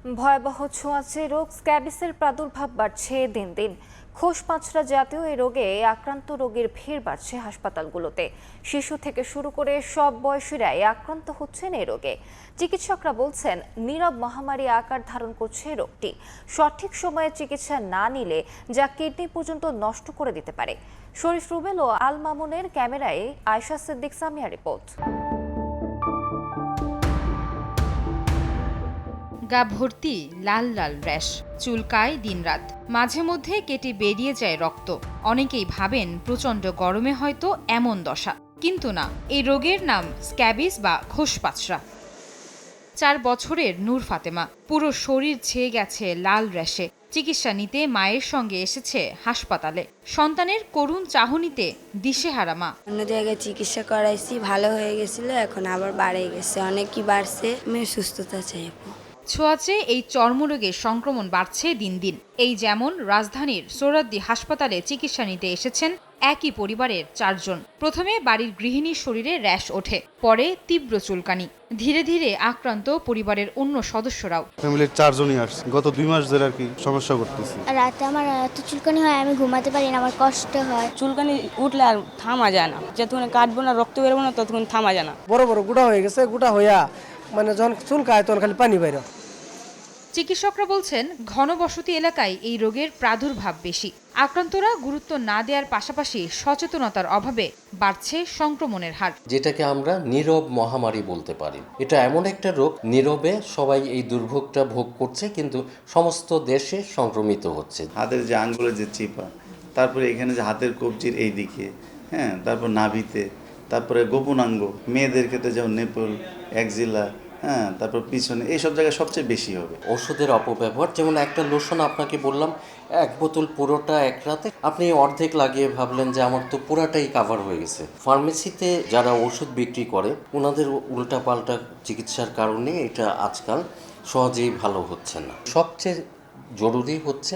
ভয়াবহ ছোঁয়াচে রোগ স্ক্যাবিসের প্রাদুর্ভাব বাড়ছে দিন দিন। খোসপাঁচড়া জাতীয় এই রোগে আক্রান্ত রোগীর ভিড় বাড়ছে হাসপাতালগুলোতে। শিশু থেকে শুরু করে সব বয়সীরাই আক্রান্ত হচ্ছেন এই রোগে। চিকিৎসকরা বলছেন, নীরব মহামারী আকার ধারণ করছে রোগটি। সঠিক সময়ে চিকিৎসা না নিলে যা কিডনি পর্যন্ত নষ্ট করে দিতে পারে। শরীফ রুবেল ও আল মামুনের ক্যামেরায় আয়েশা সিদ্দিক সামিয়া রিপোর্ট। গা ভর্তি লাল লাল র্যাশ, চুলকায় দিনরাত, মাঝে মধ্যে কেটে বেরিয়ে যায় রক্ত। অনেকেই ভাবেন প্রচণ্ড গরমে হয়তো এমন দশা, কিন্তু না, এই রোগের নাম স্ক্যাবিস বা খোসপাঁচড়া। 4 বছরের নূর ফাতেমা, পুরো শরীর ছেয়ে গেছে লাল র্যাশে। চিকিৎসা নিতে মায়ের সঙ্গে এসেছে হাসপাতালে। সন্তানের করুণ চাহনিতে দিশেহারা মা। অন্য জায়গায় চিকিৎসা করাইছি, ভালো হয়ে গেছিল, এখন আবার বাড়ে গেছে, অনেকই বাড়ছে। আমি সুস্থতা চাই। ছোঁয়াচে এই চর্মরোগের সংক্রমণ বাড়ছে দিন দিন। এই যেমন রাজধানীর সোহরাওয়ার্দী হাসপাতালে চিকিৎসা নিতে এসেছেন একই পরিবারের 4 জন। প্রথমে বাড়ির গৃহিণীর শরীরে র্যাশ ওঠে, পরে তীব্র চুলকানি। ধীরে ধীরে আক্রান্ত পরিবারের অন্য সদস্যরাও। ফ্যামিলির 4 জনই আসছে। গত 2 মাস ধরে আর কি সমস্যা করতেছি। রাতে আমার এত চুলকানি হয়, আমি ঘুমাতে পারি না, আমার কষ্ট হয়। চুলকানি উঠলে আর থামা যায় না, যতক্ষণ কাটবো না, রক্ত বেরোবো না, ততক্ষণ থামা যায় না। বড় বড় গুড়া হয়ে গেছে, গুড়া হইয়া মানে যখন চুলকায় তখন খালি পানি বাইরে। চিকিৎসকরা বলছেন, ঘনবসতি এলাকায় এই রোগের প্রাদুর্ভাব বেশি। আক্রান্তরা গুরুত্ব না দেওয়ার পাশাপাশি সচেতনতার অভাবে বাড়ছে সংক্রমণের হার। যেটাকে আমরা নীরব মহামারী বলতে পারি। এটা এমন একটা রোগ, নীরবে সবাই এই দুর্ভোগটা ভোগ করছে, কিন্তু সমস্ত দেশে সংক্রমিত হচ্ছে। হাতের যে আঙ্গুলের যে চিপা, তারপরে এখানে যে হাতের কবজির এই দিকে, হ্যাঁ, তারপর নাভিতে, তারপরে গোপনাঙ্গ, মেয়েদের ক্ষেত্রে যেমন নেপল, একজিলা, হ্যাঁ, তারপর পিছনে, এইসব জায়গায় সবচেয়ে বেশি হবে। ওষুধের অপব্যবহার, যেমন একটা লোশন আপনাকে বললাম 1 বোতল পুরোটা এক রাতে, আপনি অর্ধেক লাগিয়ে ভাবলেন যে আমার তো পুরাটাই কাভার হয়ে গেছে। ফার্মেসিতে যারা ওষুধ বিক্রি করে, ওনাদের উল্টাপাল্টা চিকিৎসার কারণে এটা আজকাল সহজেই ভালো হচ্ছে না। সবচেয়ে জরুরি হচ্ছে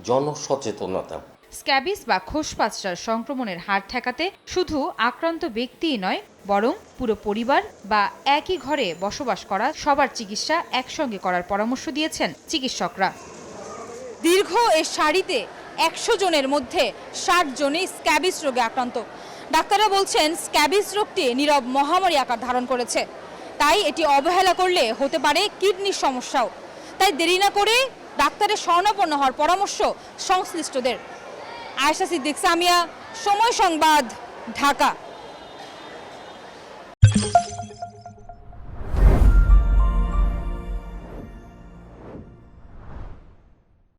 জনসচেতনতা। স্ক্যাবিস বা খোসপাঁচড়ার সংক্রমণের হার ঠেকাতে শুধু আক্রান্ত ব্যক্তিই নয়, বরং পুরো পরিবার বা একই ঘরে বসবাস করা সবার চিকিৎসা একসঙ্গে করার পরামর্শ দিয়েছেন চিকিৎসকরা। দীর্ঘ এই সারিতে 100 জনের মধ্যে 60 জনই স্ক্যাবিস রোগে আক্রান্ত। ডাক্তাররা বলছেন, স্ক্যাবিস রোগটি নীরব মহামারী আকার ধারণ করেছে। তাই এটি অবহেলা করলে হতে পারে কিডনির সমস্যাও। তাই দেরি না করে ডাক্তারের শরণাপন্ন হওয়ার পরামর্শ সংশ্লিষ্টদের। আয়েশা সিদ্দিক সামিয়া, সময় সংবাদ, ঢাকা।